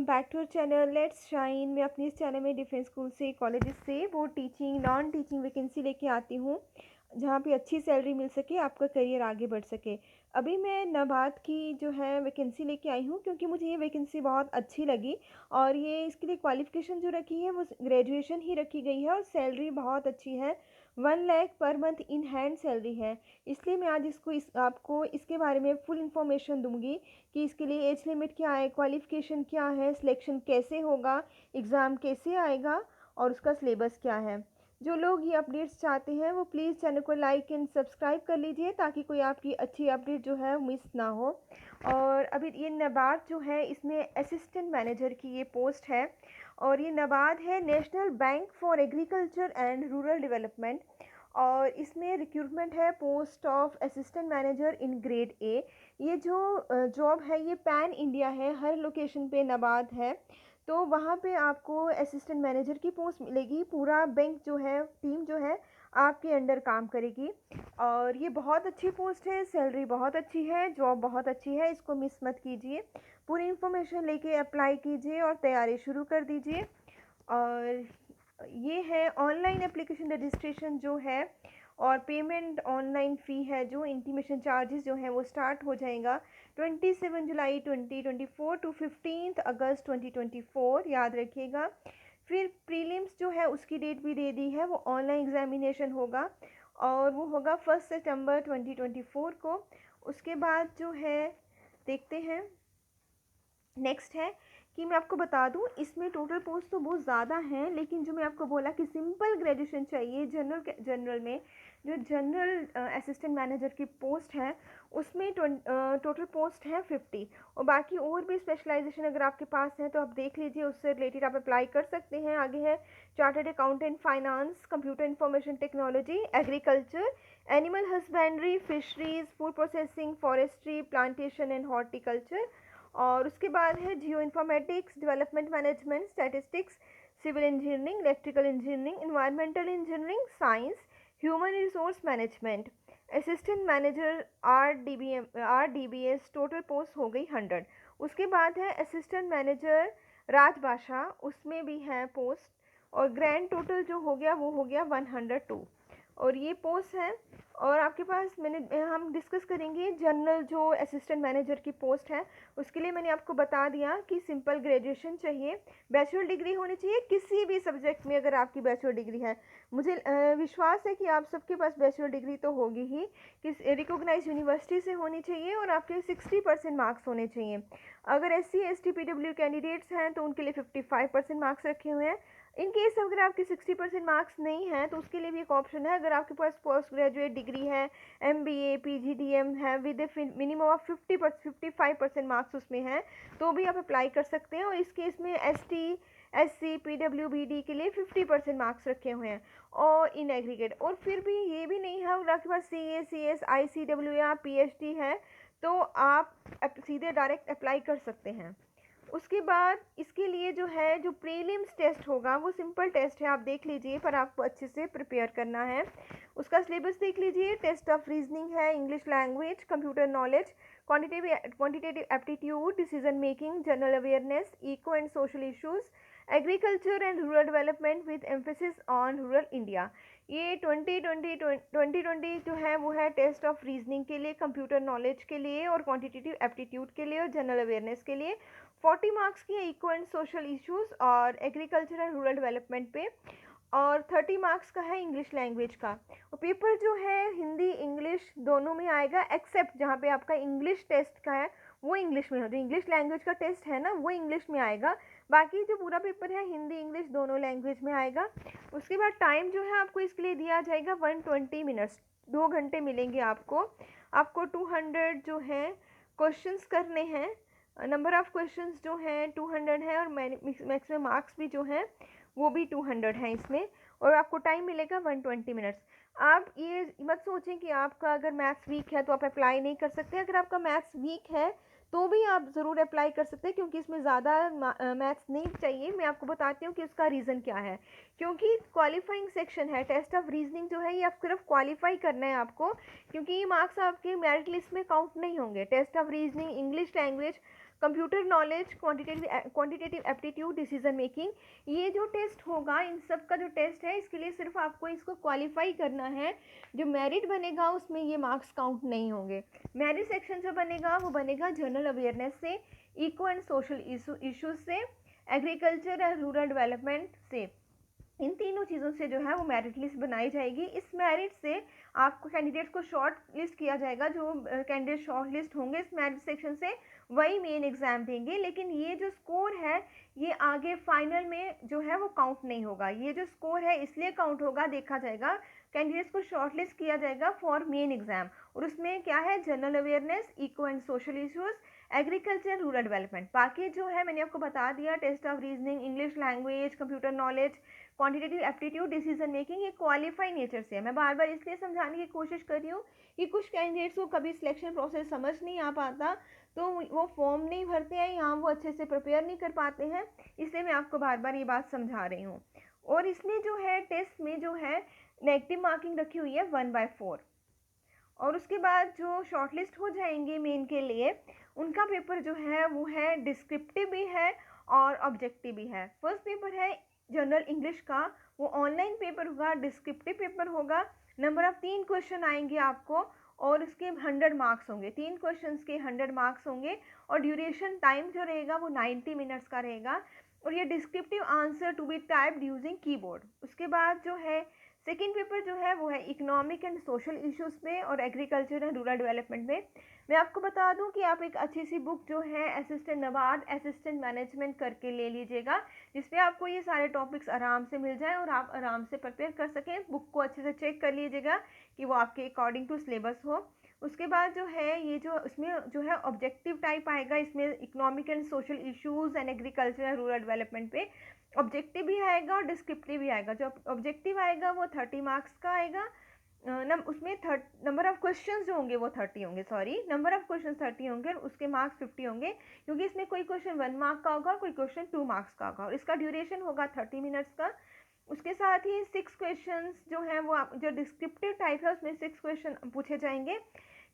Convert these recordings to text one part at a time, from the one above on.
Back to our channel let's shine. मैं अपने इस चैनल में डिफरेंट स्कूल से, कॉलेजेस से वो टीचिंग नॉन टीचिंग वैकेंसी लेके आती हूँ जहाँ पे अच्छी सैलरी मिल सके, आपका करियर आगे बढ़ सके। अभी मैं नबात की जो है वैकेंसी लेके आई हूँ क्योंकि मुझे ये वैकेंसी बहुत अच्छी लगी। और ये इसके लिए क्वालिफ़िकेशन जो रखी है वो ग्रेजुएशन ही रखी गई है और सैलरी बहुत अच्छी है। 1 lakh per month in hand salary है। इसलिए मैं आज आपको इसके बारे में फुल इन्फॉर्मेशन दूंगी कि इसके लिए एज लिमिट क्या है, क्वालिफ़िकेशन क्या है, सिलेक्शन कैसे होगा, एग्ज़ाम कैसे आएगा और उसका सिलेबस क्या है। जो लोग ये अपडेट्स चाहते हैं वो प्लीज़ चैनल को लाइक एंड सब्सक्राइब कर लीजिए ताकि कोई आपकी अच्छी अपडेट जो है मिस ना हो। और अभी ये नबार्ड जो है इसमें असिस्टेंट मैनेजर की ये पोस्ट है। और ये नबार्ड है national bank for agriculture and rural development. और इसमें रिक्रूटमेंट है post of assistant manager in grade A. ये जो जॉब है ये पैन इंडिया है, हर लोकेशन पे नबार्ड है। तो वहाँ पे आपको असिस्टेंट मैनेजर की पोस्ट मिलेगी। पूरा बैंक जो है, टीम जो है आपके अंडर काम करेगी। और ये बहुत अच्छी पोस्ट है, सैलरी बहुत अच्छी है, जॉब बहुत अच्छी है, इसको मिस मत कीजिए। पूरी इन्फॉर्मेशन लेके अप्लाई कीजिए और तैयारी शुरू कर दीजिए। और ये है ऑनलाइन एप्लीकेशन रजिस्ट्रेशन जो है, और पेमेंट ऑनलाइन फ़ी है जो इंटीमेशन चार्जेस जो हैं वो स्टार्ट हो जाएगा 27 जुलाई 2024 टू 15 अगस्त 2024, याद रखिएगा। फिर प्रीलिम्स जो है उसकी डेट भी दे दी है, वो ऑनलाइन एग्जामिनेशन होगा और वो होगा 1 सितंबर 2024 को। उसके बाद जो है देखते हैं नेक्स्ट है कि मैं आपको बता दूं इसमें टोटल पोस्ट तो बहुत ज़्यादा हैं, लेकिन जो मैं आपको बोला कि सिंपल ग्रेजुएशन चाहिए जनरल में, जो जनरल असिस्टेंट मैनेजर की पोस्ट है उसमें टोटल पोस्ट है 50। और बाकी और भी स्पेशलाइजेशन अगर आपके पास है तो आप देख लीजिए, उससे रिलेटेड आप अप्लाई कर सकते हैं। आगे है chartered accountant, finance, computer information technology, agriculture, animal husbandry, fisheries, food processing, forestry, plantation and horticulture. और उसके बाद है geo informatics, development management, statistics, civil engineering, electrical engineering, environmental engineering, science, human resource management, assistant manager RDBS, total post हो गई 100। उसके बाद है assistant manager राजभाषा, उसमें भी है पोस्ट, और ग्रैंड टोटल जो हो गया वो हो गया 102। और ये पोस्ट है। और आपके पास हम डिस्कस करेंगे जनरल जो असिस्टेंट मैनेजर की पोस्ट है, उसके लिए मैंने आपको बता दिया कि सिंपल ग्रेजुएशन चाहिए, बैचलर डिग्री होनी चाहिए किसी भी सब्जेक्ट में। अगर आपकी बैचलर डिग्री है, मुझे विश्वास है कि आप सबके पास बैचलर डिग्री तो होगी ही, किस रिकॉग्नाइज यूनिवर्सिटी से होनी चाहिए और आपके 60% मार्क्स होने चाहिए। अगर SC ST PW कैंडिडेट्स हैं तो उनके लिए 55% मार्क्स रखे हुए हैं। इन केस अगर आपके 60% मार्क्स नहीं हैं तो उसके लिए भी एक ऑप्शन है, अगर आपके पास पोस्ट ग्रेजुएट डिग्री है, MBA PGDM है विद मिनिमम ऑफ 55% मार्क्स उसमें हैं, तो भी आप अप्लाई कर सकते हैं। और इस केस में ST SC PW BD के लिए 50% मार्क्स रखे हुए हैं और इन एग्रीगेट। और फिर भी ये भी नहीं है, अगर आपके पास CA CS ICW या PhD है तो आप सीधे डायरेक्ट अप्लाई कर सकते हैं। उसके बाद इसके लिए जो है जो प्रीलिम्स टेस्ट होगा वो सिंपल टेस्ट है, आप देख लीजिए, पर आपको अच्छे से प्रिपेयर करना है। उसका सिलेबस देख लीजिए, टेस्ट ऑफ रीजनिंग है, English language, computer knowledge, quantitative aptitude, decision making, general awareness, eco and social issues, agriculture and rural development with emphasis on rural India. ये 2020 जो है वो है टेस्ट ऑफ रीजनिंग के लिए, कंप्यूटर नॉलेज के लिए और क्वांटिटेटिव एप्टीट्यूड के लिए और जनरल अवेयरनेस के लिए। 40 मार्क्स की है इको एंड सोशल इश्यूज और एग्रीकल्चर एंड रूरल डेवलपमेंट पे। और 30 मार्क्स का है इंग्लिश लैंग्वेज का। और पेपर जो है हिंदी इंग्लिश दोनों में आएगा, एक्सेप्ट जहाँ पे आपका इंग्लिश टेस्ट का है वो इंग्लिश में हो, जो इंग्लिश लैंग्वेज का टेस्ट है ना वो इंग्लिश में आएगा। बाकी जो पूरा पेपर है हिंदी इंग्लिश दोनों लैंग्वेज में आएगा। उसके बाद टाइम जो है आपको इसके लिए दिया जाएगा 120 मिनट्स, 2 घंटे मिलेंगे आपको। आपको 200 जो है क्वेश्चंस करने हैं, नंबर ऑफ़ क्वेश्चंस जो हैं 200 है, और मैक्सिमम मार्क्स भी जो हैं वो भी 200 हैं इसमें। और आपको टाइम मिलेगा 120 मिनट्स। आप ये मत सोचें कि आपका अगर मैथ्स वीक है तो आप अप्लाई नहीं कर सकते। अगर आपका मैथ्स वीक है तो भी आप ज़रूर अप्लाई कर सकते हैं, क्योंकि इसमें ज़्यादा मैथ्स नहीं चाहिए। मैं आपको बताती हूँ कि उसका रीज़न क्या है। क्योंकि क्वालिफाइंग सेक्शन है, टेस्ट ऑफ रीजनिंग जो है ये आप सिर्फ क्वालिफाई करना है आपको, क्योंकि ये मार्क्स आपके मेरिट लिस्ट में काउंट नहीं होंगे। Test of reasoning, English language, computer knowledge, quantitative aptitude, decision making. ये जो टेस्ट होगा, इन सब का जो टेस्ट है, इसके लिए सिर्फ आपको इसको क्वालिफाई करना है। जो मेरिट बनेगा उसमें ये मार्क्स काउंट नहीं होंगे। मेरिट सेक्शन जो बनेगा वो बनेगा जनरल अवेयरनेस से, इको एंड सोशल इशूज से, एग्रीकल्चर एंड रूरल डेवलपमेंट से। इन तीनों चीज़ों से जो है वो मेरिट लिस्ट बनाई जाएगी। इस मेरिट से आपको कैंडिडेट्स को शॉर्ट लिस्ट किया जाएगा। जो कैंडिडेट शॉर्ट लिस्ट होंगे इस मेरिट सेक्शन से, वही मेन एग्ज़ाम देंगे। लेकिन ये जो स्कोर है ये आगे फाइनल में जो है वो काउंट नहीं होगा। ये जो स्कोर है इसलिए काउंट होगा, देखा जाएगा, कैंडिडेट्स को शॉर्ट लिस्ट किया जाएगा फॉर मेन एग्ज़ाम। और उसमें क्या है, general awareness, eco and social issues, agriculture, rural development. बाकी जो है मैंने आपको बता दिया, test of reasoning, English language, computer knowledge, quantitative aptitude, decision making, ये क्वालिफाई नेचर से है। मैं बार बार इसलिए समझाने की कोशिश कर रही हूँ कि कुछ कैंडिडेट्स को कभी सिलेक्शन प्रोसेस समझ नहीं आ पाता, तो वो फॉर्म नहीं भरते हैं या वो अच्छे से प्रिपेयर नहीं कर पाते हैं, इसलिए मैं आपको बार बार ये बात समझा रही हूँ। और इसमें जो है टेस्ट में जो है नेगेटिव मार्किंग रखी हुई है 1/4। और उसके बाद जो शॉर्टलिस्ट हो जाएंगे मेन के लिए, उनका पेपर जो है वो है डिस्क्रिप्टिव भी है और ऑब्जेक्टिव भी है। फर्स्ट पेपर है जनरल इंग्लिश का, वो ऑनलाइन पेपर होगा, डिस्क्रिप्टिव पेपर होगा। नंबर ऑफ 3 क्वेश्चन आएंगे आपको और उसके 100 मार्क्स होंगे। 3 क्वेश्चंस के 100 मार्क्स होंगे और ड्यूरेशन टाइम जो रहेगा वो 90 मिनट्स का रहेगा। और ये descriptive answer to be typed using keyboard. उसके बाद जो है सेकेंड पेपर जो है वो है इकोनॉमिक एंड सोशल इश्यूज पे और एग्रीकल्चर एंड रूरल डेवलपमेंट में। मैं आपको बता दूं कि आप एक अच्छी सी बुक जो है असिस्टेंट नबार्ड असिस्टेंट मैनेजमेंट करके ले लीजिएगा, जिसमें आपको ये सारे टॉपिक्स आराम से मिल जाएं और आप आराम से प्रिपेयर कर सकें। बुक को अच्छे से चेक कर लीजिएगा कि वो आपके अकॉर्डिंग टू सिलेबस हो। उसके बाद जो है ये जो इसमें जो है ऑब्जेक्टिव टाइप आएगा, इसमें economic and social issues and agriculture and rural development पे ऑब्जेक्टिव भी आएगा और डिस्क्रिप्टिव भी आएगा। जो ऑब्जेक्टिव आएगा वो 30 मार्क्स का आएगा। उसमें नंबर ऑफ क्वेश्चंस जो होंगे वो 30 होंगे, सॉरी, नंबर ऑफ क्वेश्चन 30 होंगे और उसके मार्क्स 50 होंगे, क्योंकि इसमें कोई क्वेश्चन 1 मार्क का होगा, कोई क्वेश्चन 2 मार्क्स का होगा और इसका ड्यूरेशन होगा 30 मिनट्स का। उसके साथ ही 6 क्वेश्चंस जो हैं वो जो डिस्क्रिप्टिव टाइप है उसमें 6 क्वेश्चन पूछे जाएंगे।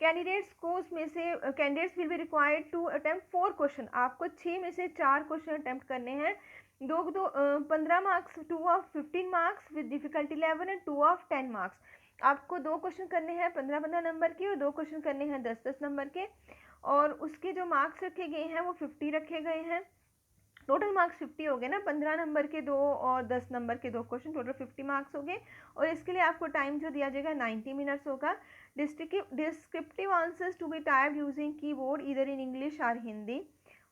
कैंडिडेट्स को उसमें से candidates will be required to attempt 4 question. आपको 6 में से 4 क्वेश्चन अटेम्प्ट करने हैं। 15 marks, 2 of 15 marks with difficulty 11 and 2 of 10 marks. आपको 2 क्वेश्चन करने हैं 15-15 नंबर के और 2 क्वेश्चन करने हैं 10-10 नंबर के। और उसके जो मार्क्स रखे गए हैं वो 50 रखे गए हैं। टोटल मार्क्स 50 हो गए ना, 15 नंबर के 2 और 10 नंबर के 2 क्वेश्चन, टोटल 50 मार्क्स हो गए। और इसके लिए आपको टाइम जो दिया जाएगा 90 मिनट्स होगा। Descriptive answers to be typed using keyboard either in English और हिंदी।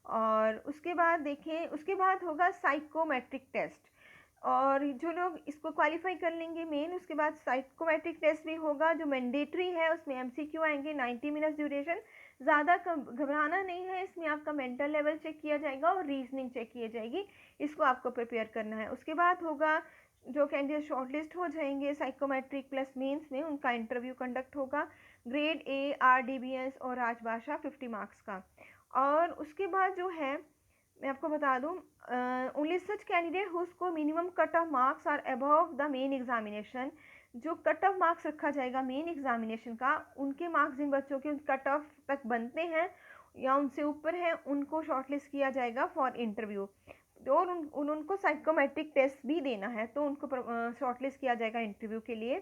और उसके बाद देखें, उसके बाद होगा साइकोमेट्रिक टेस्ट। और जो लोग इसको क्वालिफाई कर लेंगे मेन, उसके बाद साइकोमेट्रिक टेस्ट भी होगा जो मैंडेटरी है। उसमें एमसीक्यू आएंगे, 90 मिनट्स ड्यूरेशन। ज़्यादा घबराना नहीं है, इसमें आपका मेंटल लेवल चेक किया जाएगा और रीजनिंग चेक की जाएगी, इसको आपको प्रिपेयर करना है। उसके बाद होगा जो कैंडिडेट शॉर्टलिस्ट हो जाएंगे साइकोमेट्रिक प्लस मेंस में, उनका इंटरव्यू कंडक्ट होगा, ग्रेड ए, RDBS और राजभाषा 50 मार्क्स का। और उसके बाद जो है मैं आपको बता दूं, only such candidate who score minimum cut off marks are above the main examination. जो कट ऑफ मार्क्स रखा जाएगा मेन एग्जामिनेशन का, उनके मार्क्स जिन बच्चों के कट ऑफ तक बनते हैं या उनसे ऊपर हैं, उनको शॉर्टलिस्ट किया जाएगा फॉर इंटरव्यू। और उनको साइकोमेट्रिक टेस्ट भी देना है, तो उनको शॉर्टलिस्ट किया जाएगा इंटरव्यू के लिए।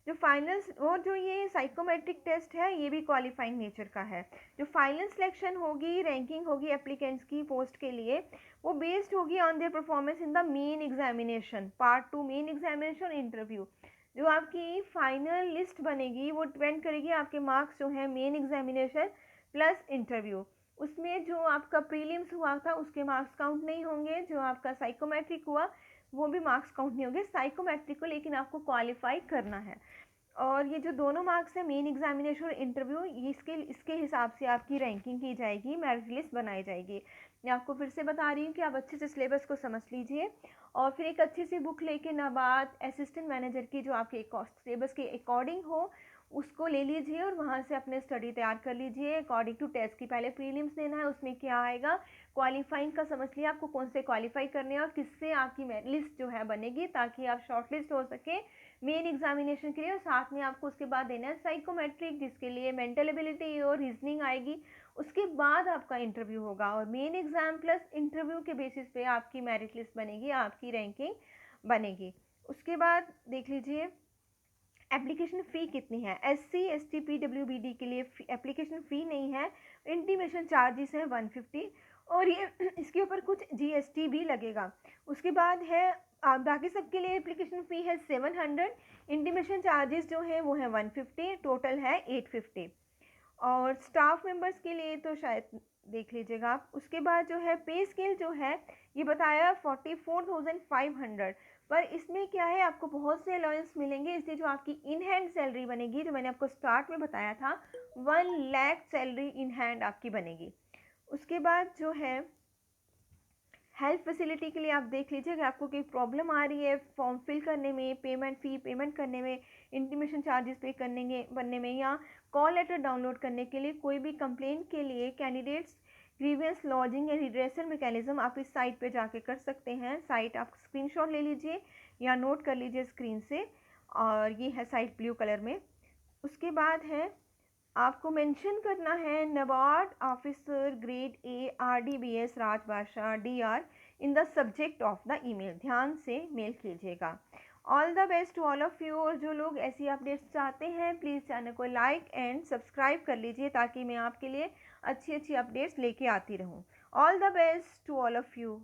जो फाइनल और जो ये साइकोमेट्रिक टेस्ट है ये भी क्वालिफाइंग नेचर का है। जो फाइनल सिलेक्शन होगी, रैंकिंग होगी एप्लीकेंट्स की पोस्ट के लिए, वो बेस्ड होगी on their performance in the main examination, part 2 main examination interview. जो आपकी फाइनल लिस्ट बनेगी वो डिपेंड करेगी आपके मार्क्स जो हैं मेन एग्जामिनेशन प्लस इंटरव्यू। उसमें जो आपका प्रीलिम्स हुआ था उसके मार्क्स काउंट नहीं होंगे, जो आपका साइकोमेट्रिक हुआ वो भी मार्क्स काउंट नहीं होंगे साइकोमेट्रिक को, लेकिन आपको क्वालिफाई करना है। और ये जो दोनों मार्क्स हैं मेन एग्जामिनेशन और इंटरव्यू, इसके हिसाब से आपकी रैंकिंग की जाएगी, मेरिट लिस्ट बनाई जाएगी। मैं आपको फिर से बता रही हूँ कि आप अच्छे से सिलेबस को समझ लीजिए और फिर एक अच्छी सी बुक लेके नाबार्ड असिस्टेंट मैनेजर की जो आपके सिलेबस के अकॉर्डिंग हो उसको ले लीजिए और वहाँ से अपने स्टडी तैयार कर लीजिए अकॉर्डिंग टू टेस्ट की। पहले प्रीलिम्स देना है, उसमें क्या आएगा, क्वालिफाइंग का समझ लिया आपको कौन से क्वालिफाई करने हैं और किससे आपकी मेरिट लिस्ट जो है बनेगी, ताकि आप शॉर्ट लिस्ट हो सके मेन एग्जामिनेशन के लिए। और साथ में आपको उसके बाद देना है साइकोमेट्रिक, जिसके लिए मेंटल एबिलिटी और रीजनिंग आएगी। उसके बाद आपका इंटरव्यू होगा और मेन एग्ज़ाम प्लस इंटरव्यू के बेसिस पे आपकी मेरिट लिस्ट बनेगी, आपकी रैंकिंग बनेगी। उसके बाद देख लीजिए एप्लीकेशन फ़ी कितनी है। SC ST PWBD के लिए एप्लीकेशन फ़ी नहीं है, इंटीमेशन चार्जेस हैं 150 और ये इसके ऊपर कुछ GST भी लगेगा। उसके बाद है बाकी सबके लिए एप्लीकेशन फ़ी है 700, इंटीमेशन चार्जेस जो है वो है 150, टोटल है 850 और स्टाफ मेंबर्स के लिए तो शायद देख लीजिएगा आप। उसके बाद जो है पे स्केल जो है ये बताया 44,500, पर इसमें क्या है आपको बहुत से अलाउंस मिलेंगे, इसलिए जो आपकी इन हैंड सैलरी बनेगी जो मैंने आपको स्टार्ट में बताया था 1 लाख सैलरी इन हैंड आपकी बनेगी। उसके बाद जो है हेल्थ फैसिलिटी के लिए आप देख लीजिए अगर आपको कोई प्रॉब्लम आ रही है फॉर्म फिल करने में, पेमेंट करने में, इंटीमेशन चार्जेस पे बनने में या कॉल लेटर डाउनलोड करने के लिए, कोई भी कंप्लेंट के लिए कैंडिडेट्स ग्रीवियंस लॉजिंग या रिड्रेसल मैकेनिज्म आप इस साइट पे जाके कर सकते हैं। साइट आप स्क्रीनशॉट ले लीजिए या नोट कर लीजिए स्क्रीन से, और ये है साइट ब्लू कलर में। उसके बाद है आपको मेंशन करना है NABARD officer grade A RDBS Rajbhasha DR in the subject of the email. ध्यान से मेल कीजिएगा। All the best to all of you. और जो लोग ऐसी अपडेट्स चाहते हैं प्लीज़ चैनल को लाइक एंड सब्सक्राइब कर लीजिए ताकि मैं आपके लिए अच्छी अच्छी अपडेट्स लेके आती रहूँ। All the best to all of you.